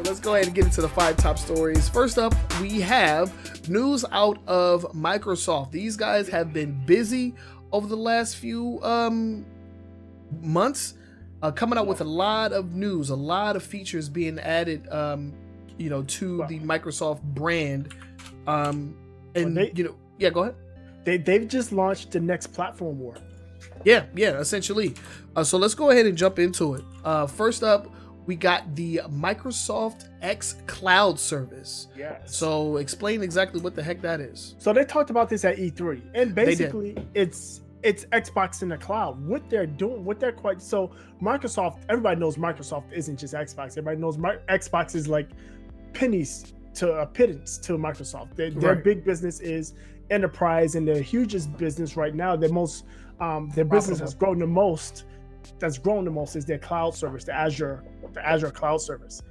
let's go ahead and get into the 5 top stories. First up, we have news out of Microsoft. These guys have been busy over the last few months, coming out with a lot of news, a lot of features being added, to the Microsoft brand. Go ahead. They've just launched the next platform war. Yeah, essentially. So let's go ahead and jump into it. First up, we got the Microsoft X Cloud service. Yes. So explain exactly what the heck that is. So they talked about this at E3, and basically it's Xbox in the cloud. What they're doing, so Microsoft, everybody knows Microsoft isn't just Xbox. Everybody knows Xbox is like pittance to Microsoft. Their big business is enterprise, and their hugest business right now, their business has grown the most. That's grown the most is their cloud service, the Azure cloud service.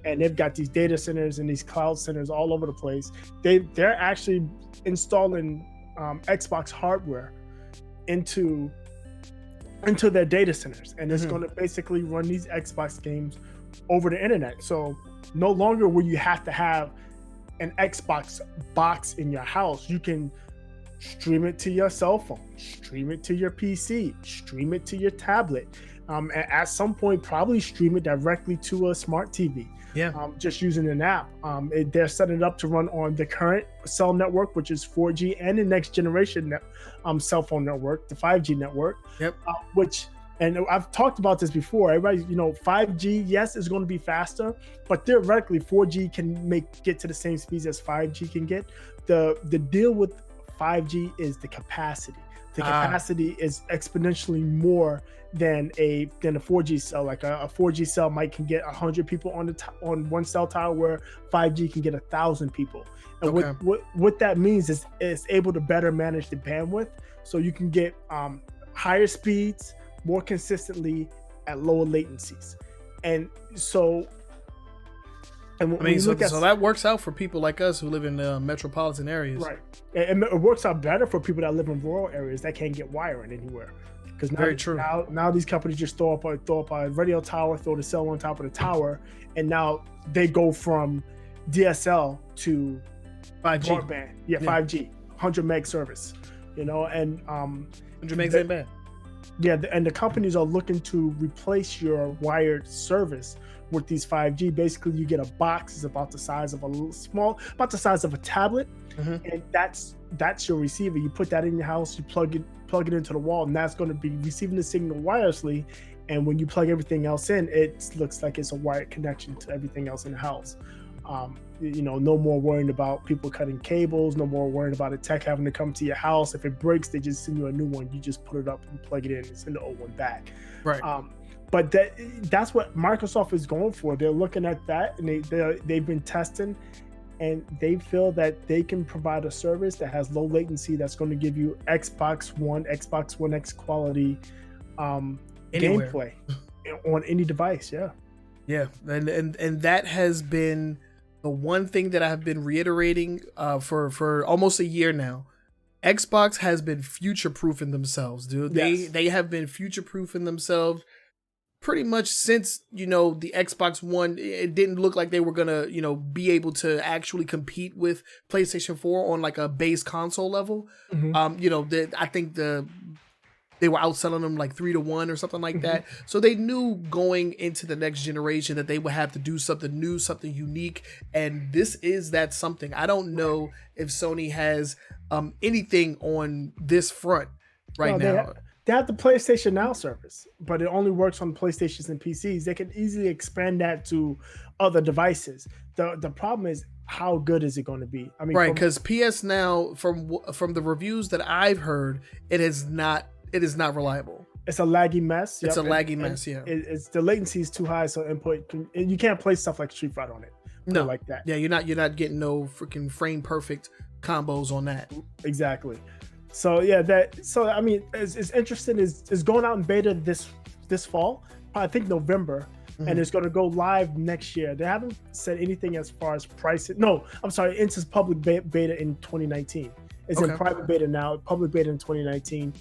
And they've got these data centers and these cloud centers all over the place. They're actually installing Xbox hardware into their data centers, and it's going to basically run these Xbox games over the internet. So no longer will you have to have an Xbox box in your house. You can stream it to your cell phone, stream it to your PC, stream it to your tablet. At some point, probably stream it directly to a smart TV. Just using an app. They're setting it up to run on the current cell network, which is 4G, and the next generation cell phone network, the 5G network. And I've talked about this before. Everybody, 5G, yes, is going to be faster, but theoretically, 4G can get to the same speeds as 5G can get. The deal with 5G is the capacity. The capacity is exponentially more than a 4G cell. Like a 4G cell can get 100 people on one cell tower, where 5G can get 1,000 people. And what that means is it's able to better manage the bandwidth, so you can get higher speeds more consistently at lower latencies. And so. So that works out for people like us who live in metropolitan areas. Right. And it works out better for people that live in rural areas that can't get wiring anywhere. Because now these companies just throw up a radio tower, throw the cell on top of the tower, and now they go from DSL to 5G. Broadband. 5G, 100 meg service. And 100 megs ain't bad. Yeah, and the companies are looking to replace your wired service with these 5G. Basically, you get a box. It's about the size of about the size of a tablet, and that's your receiver. You put that in your house. You plug it into the wall, and that's going to be receiving the signal wirelessly. And when you plug everything else in, it looks like it's a wired connection to everything else in the house. No more worrying about people cutting cables. No more worrying about a tech having to come to your house. If it breaks, they just send you a new one. You just put it up and plug it in and send the old one back. Right. But that's what Microsoft is going for. They're looking at that, and they've been testing, and they feel that they can provide a service that has low latency, that's going to give you Xbox One X quality gameplay on any device. Yeah, and that has been the one thing that I've been reiterating for almost a year now. Xbox has been future-proofing themselves, dude. Yes. They have been future-proofing themselves pretty much since, the Xbox One. It didn't look like they were gonna, be able to actually compete with PlayStation 4 on like a base console level. I think they were outselling them like 3-1 or something like that. So they knew going into the next generation that they would have to do something new, something unique. And this is that something. I don't know if Sony has anything on this front now. They have the PlayStation Now service, but it only works on PlayStations and PCs. They can easily expand that to other devices. The problem is, how good is it going to be? I mean, because PS Now, from the reviews that I've heard, it is not reliable. It's a laggy mess. It's a laggy mess. It's the latency is too high, so you can't play stuff like Street Fighter on it. No, like that. Yeah, you're not getting no freaking frame perfect combos on that. Exactly. So it's interesting. It's going out in beta this fall, I think November, and it's going to go live next year. They haven't said anything as far as pricing. No, I'm sorry. It's public beta in 2019. It's in private beta now, public beta in 2019.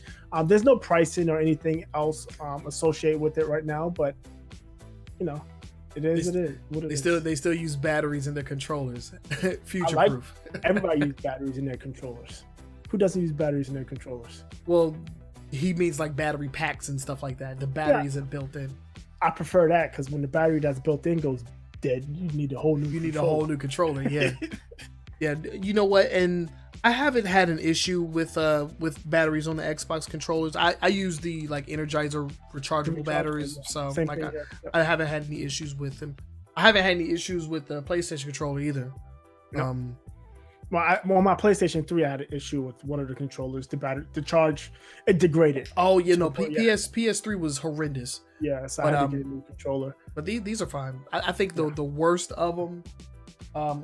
There's no pricing or anything else associated with it right now, but It is. They still use batteries in their controllers. Future proof. Everybody uses batteries in their controllers. Who doesn't use batteries in their controllers? Well, he means like battery packs and stuff like that. The battery isn't built in. I prefer that because when the battery that's built in goes dead, you need a whole new controller. Yeah. Yeah. You know what? And I haven't had an issue with batteries on the Xbox controllers. I use the like Energizer rechargeable batteries, so like I haven't had any issues with them. I haven't had any issues with the PlayStation controller either. No. Well, my PlayStation 3, I had an issue with one of the controllers. The charge, it degraded. Oh, you know, PS3 was horrendous. Yeah, so I had to get a new controller. But these are fine. I think the worst of them,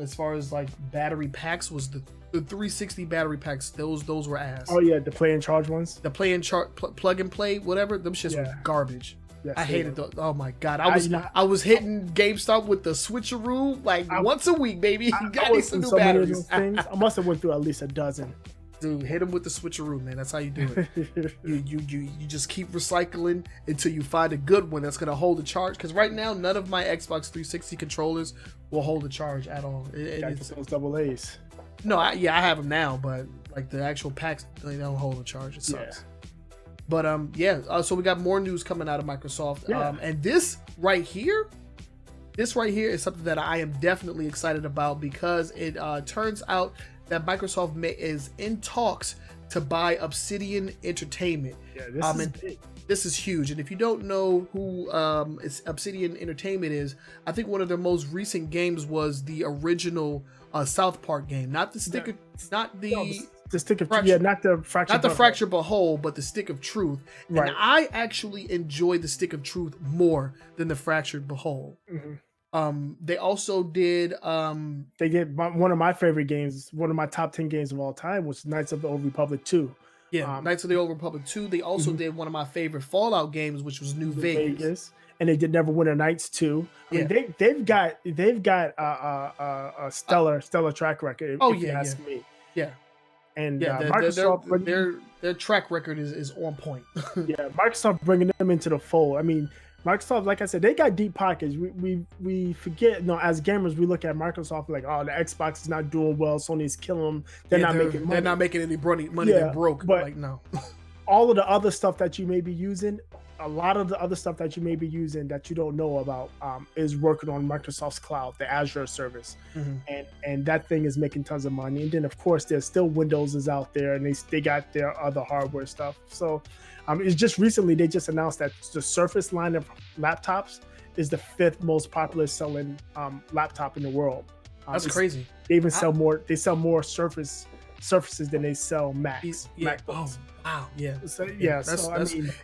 as far as like battery packs, was the 360 battery packs. Those were ass. Oh yeah, the play and charge ones. The play and charge, plug and play, whatever. Them shits were garbage. Yes, I hated those. Oh my god, I was hitting GameStop with the switcheroo like once a week, baby. Got me some new batteries. I must have went through at least a dozen. Dude, hit them with the switcheroo, man. That's how you do it. you just keep recycling until you find a good one that's gonna hold a charge. Because right now, none of my Xbox 360 controllers will hold a charge at all. It's those double A's. No, I have them now, but like the actual packs, they don't hold a charge. It sucks. But so we got more news coming out of Microsoft. And this right here is something that I am definitely excited about because it turns out that Microsoft is in talks to buy Obsidian Entertainment. Yeah, this is huge. And if you don't know who Obsidian Entertainment is, I think one of their most recent games was the original South Park game, not the stick, not the stick of truth, not the fracture, not the fracture but whole, but the stick of truth. Right. And I actually enjoyed the stick of truth more than the fractured but whole. Mm-hmm. They also did. They did one of my favorite games, one of my top 10 games of all time, was Knights of the Old Republic 2. Yeah, Knights of the Old Republic 2. They also did one of my favorite Fallout games, which was New Vegas. And they did Neverwinter Nights 2. I mean, they've got a stellar track record. If you ask me. Yeah. And Microsoft, their track record is on point. Microsoft bringing them into the fold. I mean, Microsoft, like I said, they got deep pockets. We forget, as gamers, we look at Microsoft like, oh, the Xbox is not doing well. Sony's killing them. They're not making money. They're not making any money. They're broke. But like, no. All of the other stuff that you may be using, a lot of the other stuff that you may be using that you don't know about is working on Microsoft's cloud, the Azure service. And that thing is making tons of money. And then, of course, there's still Windows is out there, and they got their other hardware stuff. So it's just recently, they just announced that the Surface line of laptops is the 5th most popular selling laptop in the world. That's crazy. They even sell more. They sell more Surfaces than they sell Macs. MacBooks. Oh, wow. Yeah. So,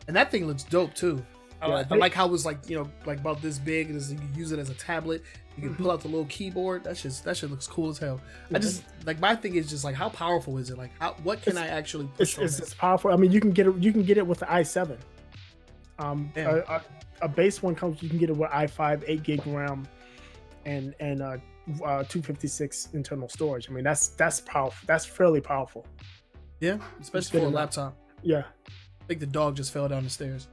and that thing looks dope too. I like how it was like about this big, and you can use it as a tablet. You can pull out the little keyboard. That shit looks cool as hell. I just like, my thing is just like, how powerful is it? Like, what can I actually push? It's powerful. I mean, you can get it with the i7. A base one comes. You can get it with i5, 8 gig RAM, and 256 internal storage. I mean, that's powerful. That's fairly powerful. Yeah, especially for a laptop. Yeah, I think the dog just fell down the stairs.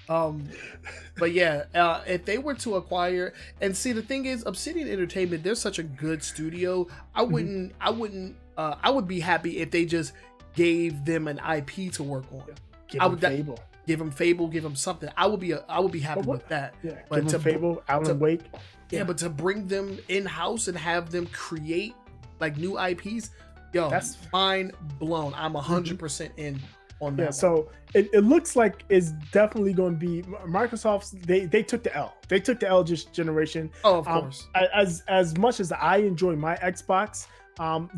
But yeah, if they were to acquire, and see, the thing is, Obsidian Entertainment, they're such a good studio. I would be happy if they just gave them an IP to work on. Give them Fable. Give them Fable. Give them something. I would be happy with that. Yeah, but give them Fable, Alan Wake. Yeah, but to bring them in house and have them create like new IPs, that's mind blown. I'm 100% in on that. Yeah, so it looks like it's definitely going to be Microsoft's. They took the L. They took the L this generation. Oh, of course. As much as I enjoy my Xbox,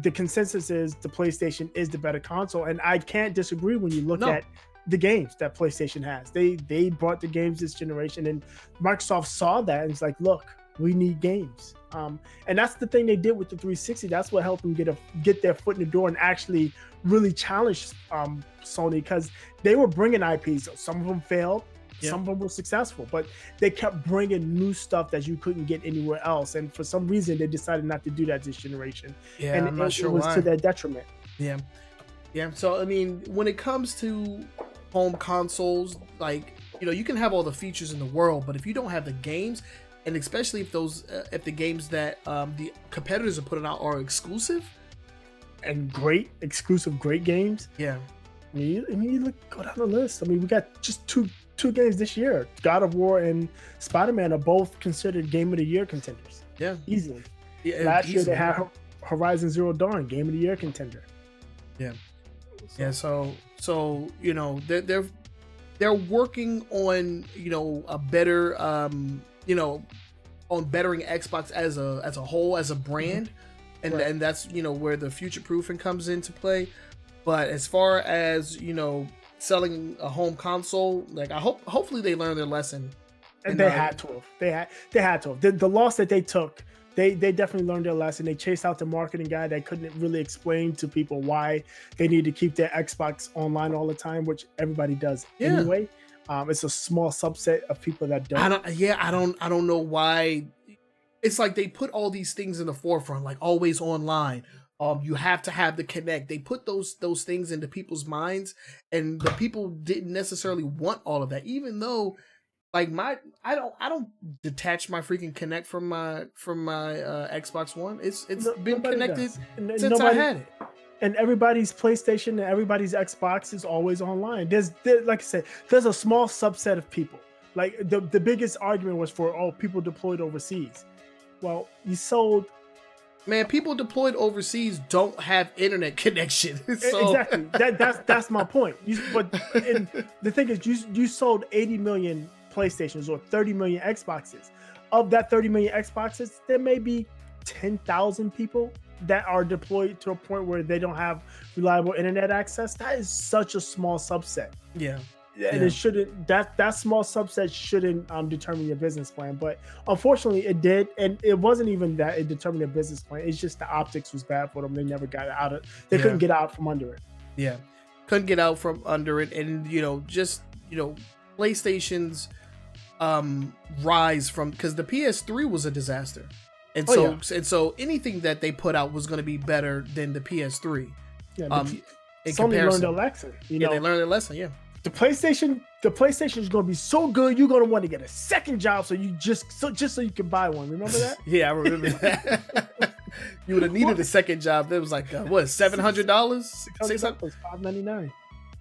the consensus is the PlayStation is the better console, and I can't disagree when you look at the games that PlayStation has. They brought the games this generation, and Microsoft saw that and it's like, look, we need games. And that's the thing they did with the 360. That's what helped them get their foot in the door and actually really challenge Sony, because they were bringing IPs. Some of them failed, some of them were successful, but they kept bringing new stuff that you couldn't get anywhere else. And for some reason, they decided not to do that this generation. Yeah, and I'm not sure it was why. To their detriment. Yeah. So I mean, when it comes to home consoles, like you know, you can have all the features in the world, but if you don't have the games, and especially if the games that the competitors are putting out are exclusive and great games. Yeah. I mean, you go down the list. I mean, we got just two games this year. God of War and Spider-Man are both considered Game of the Year contenders. Yeah. Easily. Yeah, Last year they had Horizon Zero Dawn, Game of the Year contender. Yeah. Yeah, so you know, they're working on, you know, a better you know, on bettering Xbox as a whole, as a brand. And Right. and that's, you know, where the future proofing comes into play. But as far as, you know, selling a home console, like hopefully they learn their lesson. And they had to have. They had to have. The loss that they took, they definitely learned their lesson. They chased out the marketing guy that couldn't really explain to people why they need to keep their Xbox online all the time, which everybody does anyway. It's a small subset of people that don't. I don't know why. It's like they put all these things in the forefront, like always online. You have to have the Connect. They put those things into people's minds, and the people didn't necessarily want all of that. Even though, like I don't detach my freaking Connect from my Xbox One. It's been connected since I had it. And everybody's PlayStation and everybody's Xbox is always online. There's like I said, there's a small subset of people. Like the biggest argument was for people deployed overseas. Well, you sold. Man, people deployed overseas don't have internet connection. So. Exactly. That's my point. But the thing is, you sold 80 million PlayStations or 30 million Xboxes. Of that 30 million Xboxes, there may be 10,000 people that are deployed to a point where they don't have reliable internet access. That is such a small subset. Yeah. And it shouldn't, that small subset shouldn't determine your business plan. But unfortunately it did. And it wasn't even that it determined their business plan. It's just the optics was bad for them. They never got out of, they couldn't get out from under it. Yeah. Couldn't get out from under it. And, you know, just, you know, PlayStation's rise from, because the PS3 was a disaster. And so anything that they put out was going to be better than the PS3. Yeah, in Sony comparison. learned their lesson. You know, they learned their lesson, yeah. The PlayStation is going to be so good, you're going to want to get a second job so you just so you can buy one. Remember that? Yeah, I remember that. You would have needed a second job. That was like what, $700? $600? $599.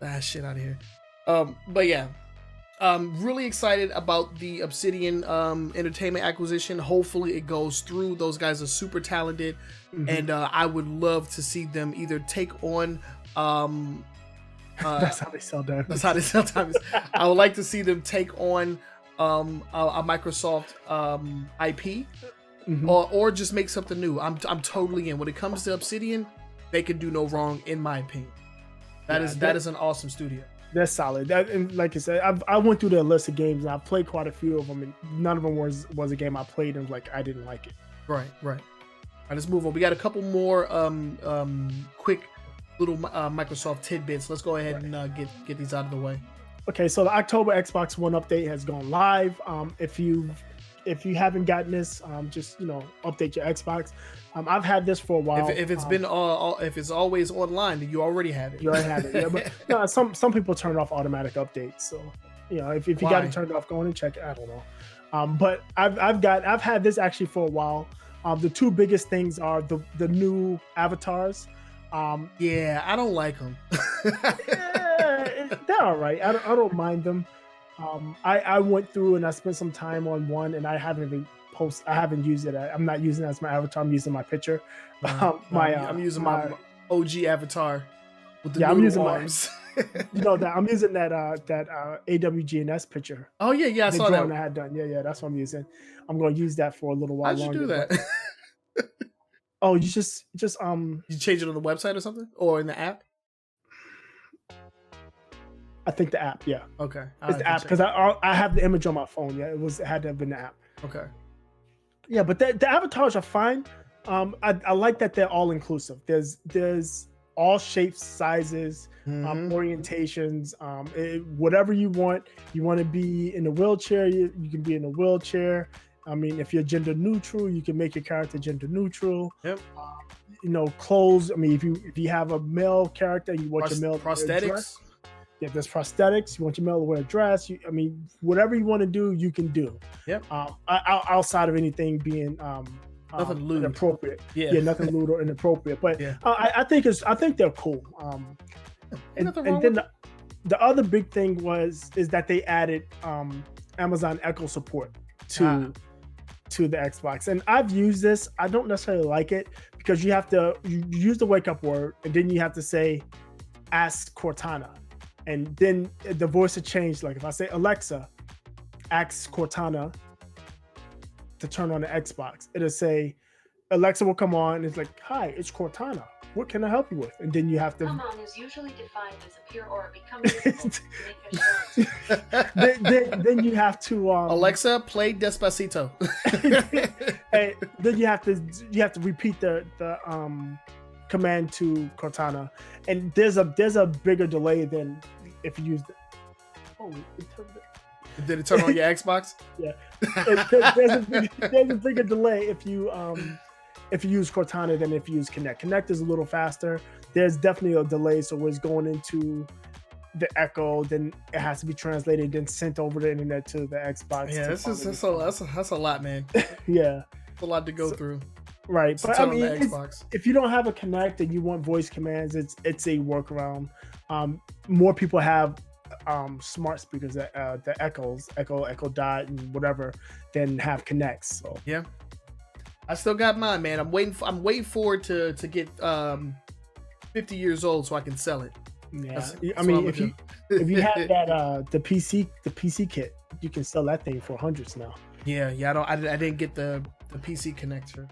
Ah, shit out of here. But yeah, really excited about the Obsidian Entertainment acquisition. Hopefully it goes through. Those guys are super talented, and I would love to see them either take on. That's how they sell diamonds. That's how they sell diamonds. I would like to see them take on a Microsoft IP, or just make something new. I'm totally in. When it comes to Obsidian, they can do no wrong, in my opinion. That is an awesome studio. They're solid. And like I said, I went through their list of games and I played quite a few of them, and none of them was a game I played and like I didn't like it. Right. All right, let's move on. We got a couple more quick little Microsoft tidbits. Let's go ahead and get these out of the way. Okay, so the October Xbox One update has gone live. If you haven't gotten this, just update your Xbox. I've had this for a while. If it's been if it's always online, then you already have it. You already have it. Yeah, but no, some people turn off automatic updates. So if you got it turned off, go in and check it. I don't know. But I've had this actually for a while. The two biggest things are the new avatars. Yeah, I don't like them. Yeah, they're all right. I don't mind them. I went through and I spent some time on one, and I haven't used it. I'm not using it as my avatar. I'm using my picture. I'm using my OG avatar with the I'm using arms. I'm using that AWGNS picture. Oh yeah, I saw that. I had done. Yeah, that's what I'm using. I'm going to use that for a little while longer. How'd you do that? Oh, you just you change it on the website or something, or in the app? I think the app, yeah. Okay, it's the app because I have the image on my phone. Yeah, it had to have been the app. Okay. Yeah, but the avatars are fine. I like that they're all inclusive. There's all shapes, sizes, orientations, whatever you want. You want to be in a wheelchair, you can be in a wheelchair. I mean, if you're gender neutral, you can make your character gender neutral. Yep. Clothes. I mean, if you have a male character, you want your male prosthetics. Yeah, there's prosthetics. You want your mail to wear a dress. I mean, whatever you want to do, you can do. Yep. Outside of anything being nothing lewd, inappropriate. Yeah. Yeah, nothing lewd or inappropriate. But Yeah. I think they're cool. And then the other big thing is that they added Amazon Echo support to the Xbox, and I've used this. I don't necessarily like it because you use the wake up word, and then you have to say, "Ask Cortana," and then the voice will change. Like if I say, "Alexa, ask Cortana to turn on the Xbox," it'll say, Alexa will come on and it's like, "Hi, it's Cortana. What can I help you with?" And then you have to. Come on is usually defined as appear or become visible to make assurance. then you have to Alexa, play Despacito. And then you have to repeat the command to Cortana, and there's a bigger delay than if you use the. Oh, did it turn on your Xbox? Yeah, there's a bigger delay if you use Cortana than if you use Kinect. Kinect is a little faster. There's definitely a delay, so it's going into the Echo, then it has to be translated, then sent over the internet to the Xbox. Yeah, that's a lot, man. Yeah, it's a lot to go through. Right, but I mean, if you don't have a Kinect and you want voice commands, it's a workaround. More people have smart speakers that the Echo Dot and whatever, than have Kinects. So yeah. I still got mine, man. I'm waiting forward to get 50 years old so I can sell it. Yeah, I mean, if you have that the PC kit, you can sell that thing for hundreds now. Yeah. I didn't get the PC connector.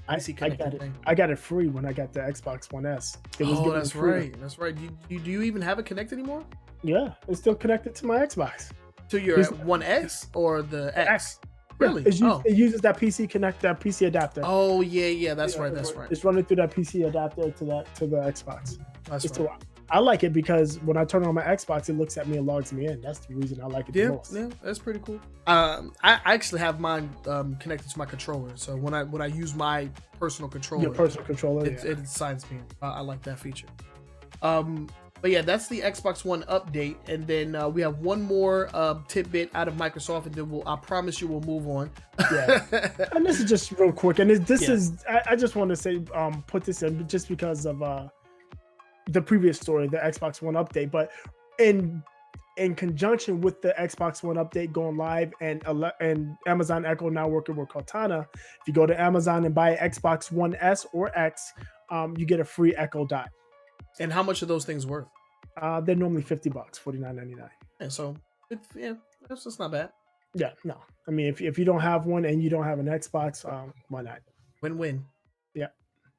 I got it free when I got the Xbox One S. That's right. That's right. Do you even have a Kinect anymore? Yeah, it's still connected to my Xbox. To your One S or the X? Really? It uses that PC Connect, that PC adapter. Oh yeah, that's right. It's running through that PC adapter to the Xbox. That's right. I like it because when I turn on my Xbox, it looks at me and logs me in. That's the reason I like it the most. Yeah, that's pretty cool. I actually have mine connected to my controller, so when I use my personal controller, it signs me in. I like that feature. But yeah, that's the Xbox One update, and then we have one more tidbit out of Microsoft, and then I promise you we'll move on. Yeah, and this is just real quick, and this is I just want to say put this in just because of the previous story, the Xbox One update, but in conjunction with the Xbox One update going live and Amazon Echo now working with Cortana, if you go to Amazon and buy an Xbox One S or X, you get a free Echo Dot. And how much are those things worth? They're normally $50, $49.99. And so that's not bad. Yeah, no. I mean, if you don't have one and you don't have an Xbox, why not? Win-win. Yeah.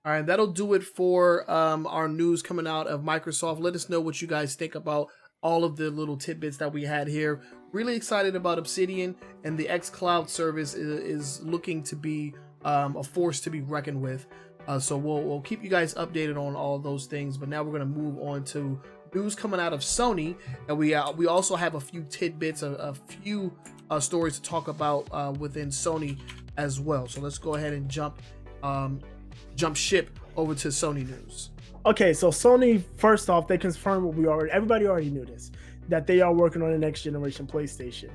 All right, that'll do it for our news coming out of Microsoft. Let us know what you guys think about all of the little tidbits that we had here. Really excited about Obsidian, and the xCloud service is looking to be a force to be reckoned with. So we'll keep you guys updated on all of those things. But now we're going to move on to news coming out of Sony, and we also have a few tidbits, a few stories to talk about within Sony as well. So let's go ahead and jump ship over to Sony news. Okay, so Sony, first off, they confirmed what everybody already knew this, that they are working on the next generation PlayStation.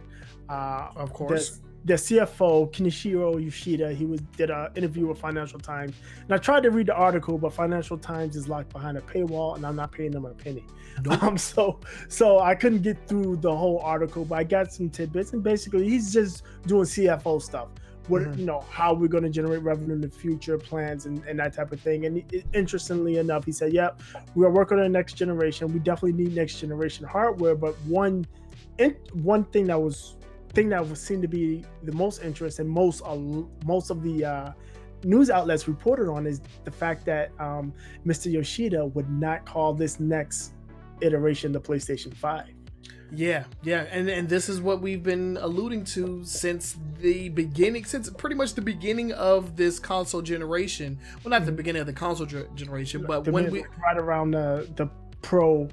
Of course. The CFO, Kenichiro Yoshida, he did an interview with Financial Times. And I tried to read the article, but Financial Times is locked behind a paywall, and I'm not paying them a penny. Nope. So I couldn't get through the whole article, but I got some tidbits. And basically, he's just doing CFO stuff. How we're going to generate revenue in the future, plans, and that type of thing. And interestingly enough, he said, "Yep, we are working on the next generation. We definitely need next generation hardware, but one thing that would seem to be the most interest and most of the news outlets reported on is the fact that Mr. Yoshida would not call this next iteration the PlayStation 5. Yeah, and this is what we've been alluding to since pretty much the beginning of this console generation. Well, not the beginning of the console generation, but when we right around the Pro.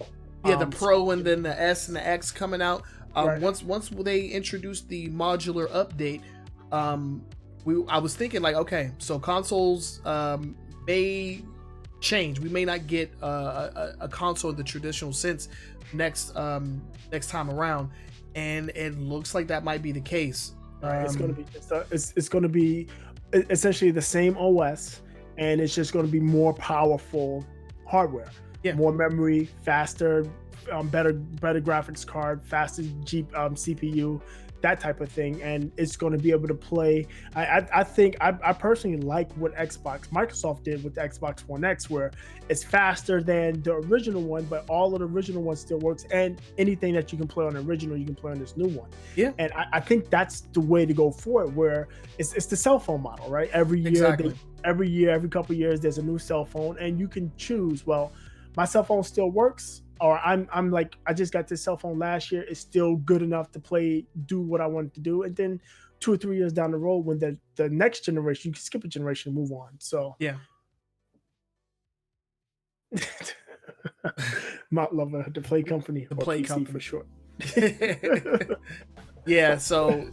Yeah, the Pro and then the S and the X coming out. Right. Once they introduced the modular update, I was thinking like, okay, so consoles may change. We may not get a console in the traditional sense next time around, and it looks like that might be the case. It's going to be essentially the same OS, and it's just going to be more powerful hardware, more memory, faster, better graphics card, faster CPU, that type of thing, and it's going to be able to play. I think I personally like what Microsoft did with the Xbox One X, where it's faster than the original one, but all of the original one still works, and anything that you can play on the original, you can play on this new one. Yeah, and I think that's the way to go for it, where it's the cell phone model, right? Every year, every couple of years, there's a new cell phone, and you can choose. Well, my cell phone still works. Or I'm like, I just got this cell phone last year. It's still good enough to do what I wanted to do. And then 2 or 3 years down the road, when the next generation, you can skip a generation and move on. So yeah. Mount Lover, the Play Company. The Play PC Company for short. Yeah, so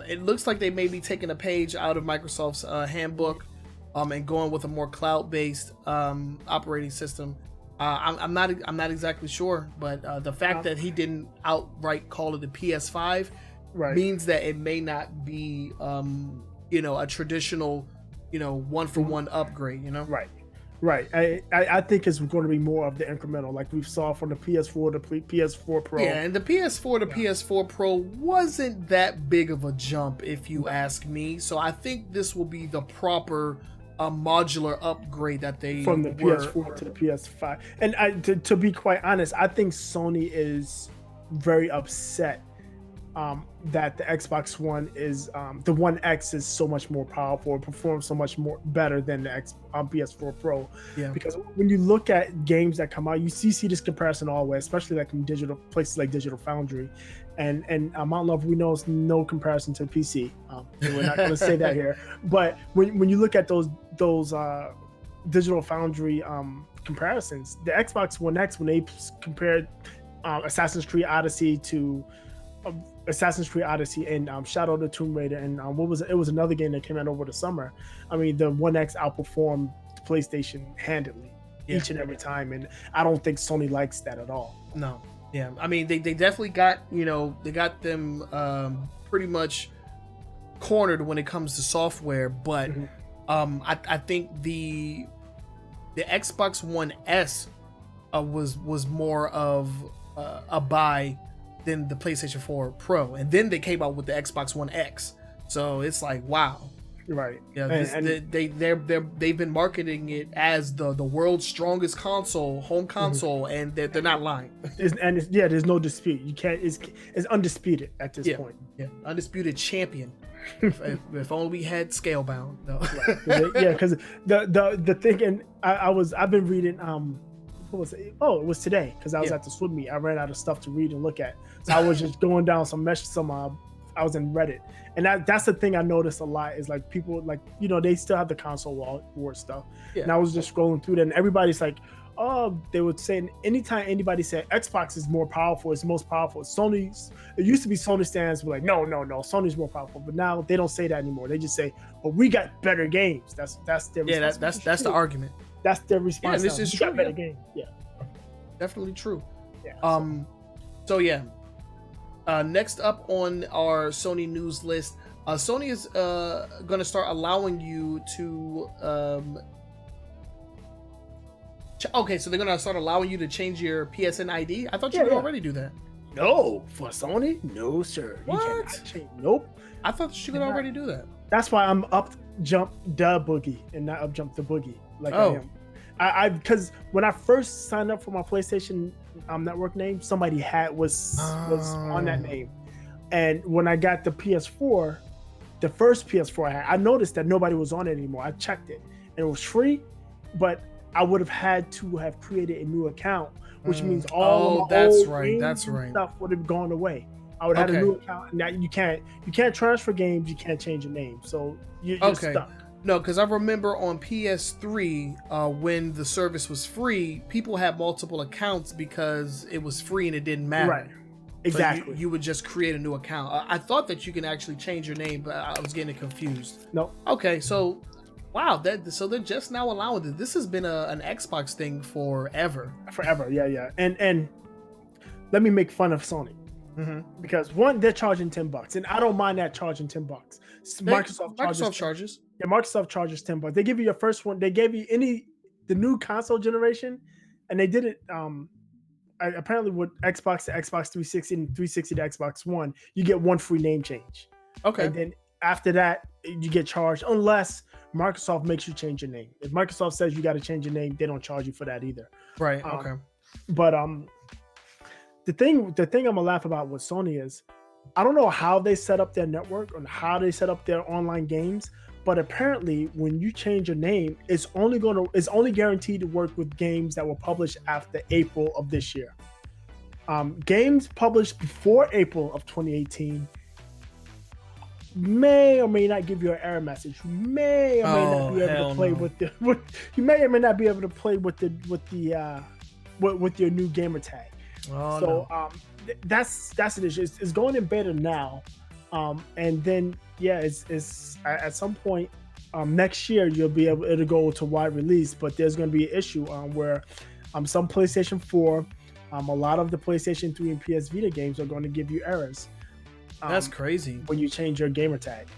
it looks like they may be taking a page out of Microsoft's handbook and going with a more cloud-based operating system. I'm not exactly sure, but the fact that he didn't outright call it the PS5 means that it may not be a traditional one-for-one upgrade. Right. I think it's going to be more of the incremental, like we saw from the PS4 to PS4 Pro. Yeah, and the PS4 to PS4 Pro wasn't that big of a jump, if you ask me. So I think this will be the proper modular upgrade that they from the PS4 to the PS5. And to be quite honest, I think Sony is very upset that the Xbox One is the One X is so much more powerful, performs so much more better than the PS4 Pro. Yeah. Because when you look at games that come out, you see this comparison always, especially like in digital places like Digital Foundry, and Mount Love, we know it's no comparison to PC. We're not going to say that here, but when you look at those Digital Foundry comparisons, the Xbox One X, when they compared Assassin's Creed Odyssey to and Shadow of the Tomb Raider, and it was another game that came out over the summer. I mean, the One X outperformed the PlayStation handily each and every time, and I don't think Sony likes that at all. No. Yeah, I mean, they definitely got, they got them pretty much cornered when it comes to software, but I think the Xbox One S was more of a buy than the PlayStation 4 Pro, and then they came out with the Xbox One X. So it's like, wow. Right. Yeah, they've been marketing it as the world's strongest home console, and they're not lying. There's no dispute. You can't. It's undisputed at this point. Yeah, undisputed champion. if only we had Scalebound. No. Yeah, because the thing, and I've been reading. What was it? Oh, it was today because I was at the swim meet. I ran out of stuff to read and look at, so I was just going down some I was in Reddit, and that's the thing I noticed a lot is like people they still have the console war stuff, and I was just scrolling through that, and everybody's like, oh, they were saying anytime anybody said Xbox is more powerful, it's most powerful. It used to be Sony stands were like, no, Sony's more powerful, but now they don't say that anymore. They just say, well, we got better games. That's their response. That's the argument. That's their response. Yeah, this is true. Got better games. Yeah, definitely true. Yeah. So yeah. Next up on our Sony news list, Sony is going to start allowing you to. So they're going to start allowing you to change your PSN ID. I thought you could already do that. No, for Sony, no sir. What? Nope. I thought you could already do that. That's why I'm up jump the boogie and not up jump the boogie like I am. I because when I first signed up for my PlayStation network name, somebody was on that name, and when I got the PS4, the first PS4 I had, I noticed that nobody was on it anymore. I checked it, and it was free, but I would have had to have created a new account, which means all my old stuff would have gone away. I would have had a new account, and now you can't transfer games, you can't change your name, so you're stuck. No, because I remember on PS3, when the service was free, people had multiple accounts because it was free and it didn't matter. Right. Exactly. So you would just create a new account. I thought that you can actually change your name, but I was getting confused. No. Okay, so Wow, so they're just now allowing this. This has been an Xbox thing forever. Forever, yeah. And let me make fun of Sony. Because one, they're charging $10, and I don't mind that charging $10. Microsoft charges. Yeah, Microsoft charges $10. They give you your first one. They gave you the new console generation, and they did it. Apparently with Xbox to Xbox 360 and 360 to Xbox One, you get one free name change. Okay. And then after that, you get charged unless Microsoft makes you change your name. If Microsoft says you got to change your name, they don't charge you for that either. Right. Okay. But the thing I'm gonna laugh about with Sony is, I don't know how they set up their network or how they set up their online games, but apparently when you change your name, it's only guaranteed to work with games that were published after April of this year. Games published before April of 2018 may or may not give you an error message. You may or may not be able to play you may or may not be able to play with your new gamer tag. That's an issue. It's going in beta now, and then it's at some point next year you'll be able to go to wide release. But there's going to be an issue where some PlayStation 4, a lot of the PlayStation 3 and PS Vita games are going to give you errors. That's crazy when you change your gamer tag.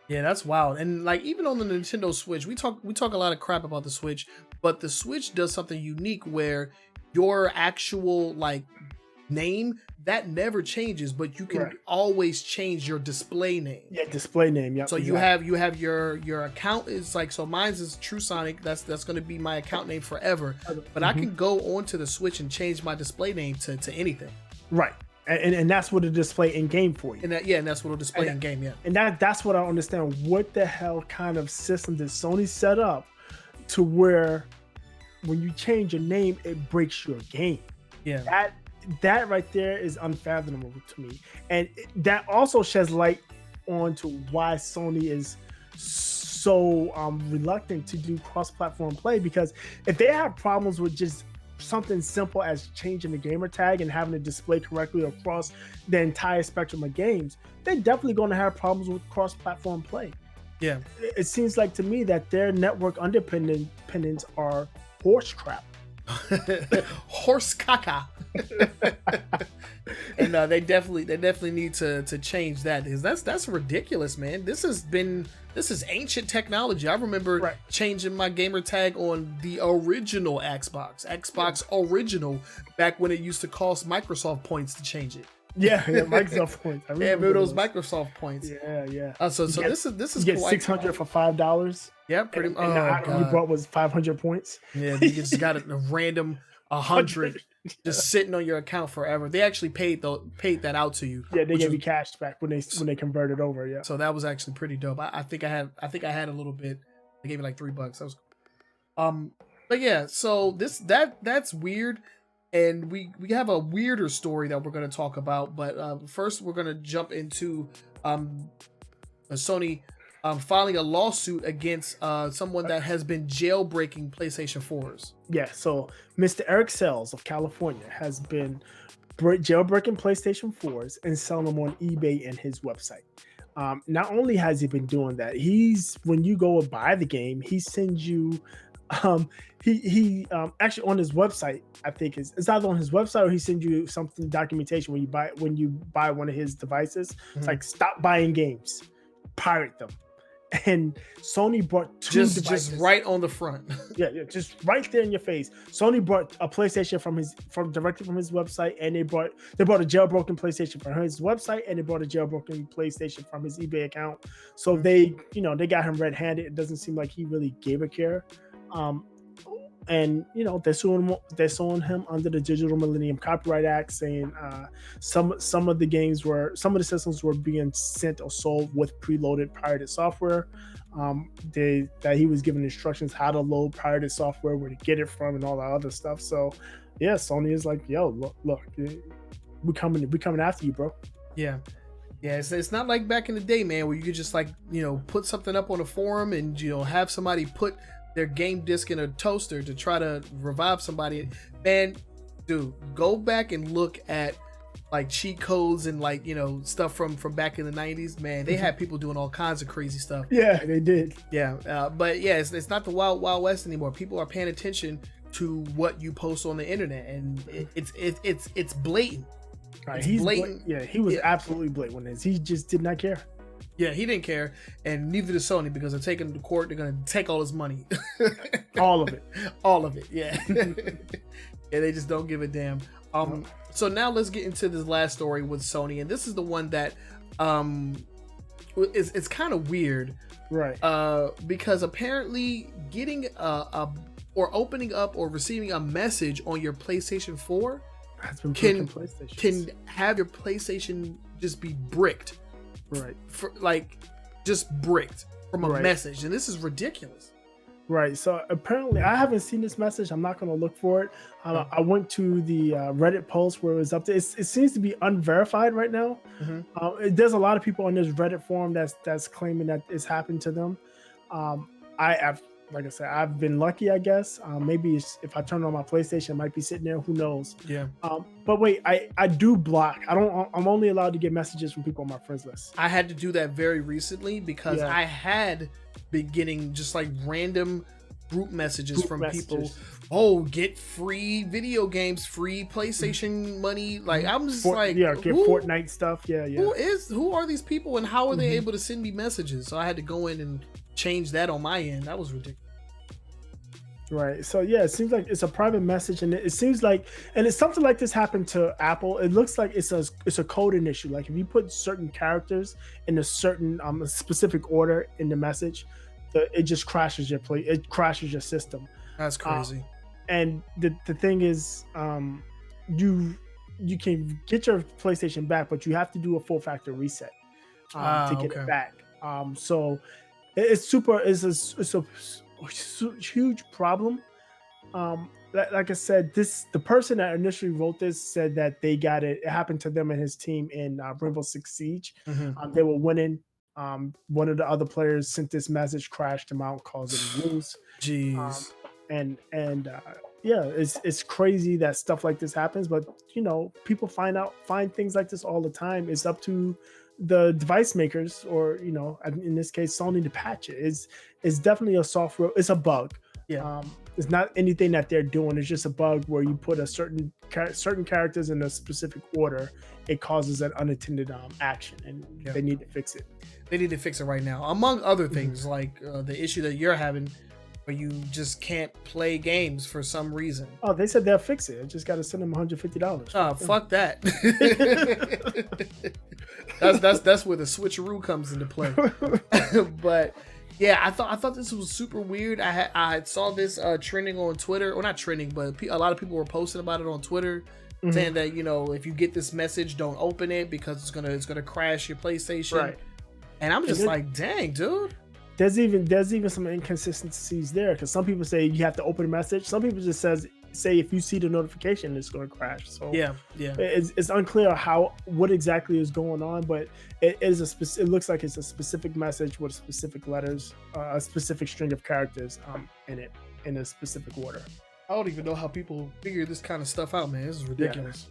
Yeah, that's wild. And like even on the Nintendo Switch, we talk a lot of crap about the Switch, but the Switch does something unique where your actual like name that never changes, but you can always change your display name. Yeah, display name. Yeah. So exactly. you have your account is like, so mine's is True Sonic. That's going to be my account name forever. But I can go onto the Switch and change my display name to anything. Right. And that's what it'll display in game for you. And that's what it'll display in game. Yeah. And that's what I understand. What the hell kind of system did Sony set up to where when you change your name, it breaks your game? Yeah. That right there is unfathomable to me. And that also sheds light onto why Sony is so reluctant to do cross-platform play, because if they have problems with just something simple as changing the gamer tag and having it display correctly across the entire spectrum of games, they're definitely going to have problems with cross-platform play. Yeah. It seems like to me that their network underpinnings are horse crap. Horse caca. And they definitely need to change that, because that's ridiculous, man. This is ancient technology. I remember changing my gamer tag on the original Xbox original, back when it used to cost Microsoft points to change it. Yeah, Microsoft points. I remember those Microsoft points. Yeah. So this is you get $600 for $5. Yeah, pretty much. And the item you bought was 500 points. Yeah, you just got a random 100 just sitting on your account forever. They actually paid that out to you. Yeah, they gave you cash back when they converted over. Yeah. So that was actually pretty dope. I think I had a little bit. They gave me like $3. That was cool. But yeah, so that's weird. And we have a weirder story that we're going to talk about. But first, we're going to jump into Sony filing a lawsuit against someone that has been jailbreaking PlayStation 4s. Yeah, so Mr. Eric Sells of California has been jailbreaking PlayStation 4s and selling them on eBay and his website. Not only has he been doing that, when you go and buy the game, he sends you... he actually on his website, I think it's either on his website or he sends you something, documentation when you buy one of his devices. Mm-hmm. It's like, stop buying games, pirate them. And Sony brought two devices. Just right on the front. yeah, just right there in your face. Sony brought a PlayStation directly from his website, and they brought a jailbroken PlayStation from his website, and they brought a jailbroken PlayStation from his eBay account. So they got him red-handed. It doesn't seem like he really gave a care. And they're suing him under the Digital Millennium Copyright Act, saying some of the systems were being sent or sold with preloaded pirated software. That he was given instructions how to load pirated software, where to get it from, and all that other stuff. So yeah, Sony is like, yo, look, we're coming after you, bro. Yeah. Yeah, it's not like back in the day, man, where you could just like, put something up on a forum and have somebody put their game disc in a toaster to try to revive somebody. Man, dude, go back and look at like cheat codes and like, you know, stuff from back in the 90s, man, they had people doing all kinds of crazy stuff. Yeah, they did. Yeah, but yeah, it's not the wild west anymore. People are paying attention to what you post on the internet, and it's blatant. Right, it's he's blatant. He was absolutely blatant with this. He just did not care. Yeah, he didn't care, and neither did Sony, because they're taking him to court. They're gonna take all his money, all of it. Yeah, yeah. They just don't give a damn. So now let's get into this last story with Sony, and this is the one that it's kind of weird, right? Because apparently getting or opening up or receiving a message on your PlayStation 4 can have your PlayStation just be bricked. Right. For like just bricked from a message. And this is ridiculous. Right. So apparently I haven't seen this message. I'm not going to look for it. I went to the Reddit post where it was up there. It seems to be unverified right now. Mm-hmm. There's a lot of people on this Reddit forum that's claiming that it's happened to them. Like I said, I've been lucky, I guess. Maybe if I turn on my PlayStation, it might be sitting there. Who knows? Yeah. But wait, I do block. I'm only allowed to get messages from people on my friends list. I had to do that very recently because I had been getting just like random group messages from people. Oh, get free video games, free PlayStation money. Like I'm just get Fortnite stuff. Yeah. Who are these people, and how are they able to send me messages? So I had to go in and change that on my end. That was ridiculous. Right. So yeah, it seems like it's a private message, and it seems like, and it's something like this happened to Apple. It looks like it's a coding issue. Like if you put certain characters in a certain specific order in the message, it just crashes it crashes your system. That's crazy. And the thing is, you can get your PlayStation back, but you have to do a full factor reset to get it back. So it's a huge problem. Like I said, the person that initially wrote this said that they got it. It happened to them and his team in Rainbow Six Siege. They were winning. One of the other players sent this message, crashed them out, caused them to lose. Jeez. Yeah, it's crazy that stuff like this happens. But you know, people find things like this all the time. It's up to the device makers, or you know, in this case Sony, to patch it. It's definitely a software. It's a bug. Yeah. It's not anything that they're doing. It's just a bug where you put a certain characters in a specific order. It causes an unintended action, and they need to fix it. They need to fix it right now, among other things, like the issue that you're having, where you just can't play games for some reason. Oh, they said they'll fix it. I just got to send them $150. Oh, fuck that. That's where the switcheroo comes into play. But yeah, I thought this was super weird. I saw this trending on Twitter, or not trending, but a lot of people were posting about it on Twitter, saying that, you know, if you get this message, don't open it because it's gonna crash your PlayStation. Right. And I'm just like, dang, dude. There's even some inconsistencies there, because some people say you have to open a message. Some people just say if you see the notification, it's going to crash. So yeah, it's unclear what exactly is going on, but it looks like it's a specific message with specific letters, a specific string of characters in it in a specific order. I don't even know how people figure this kind of stuff out, man. This is ridiculous.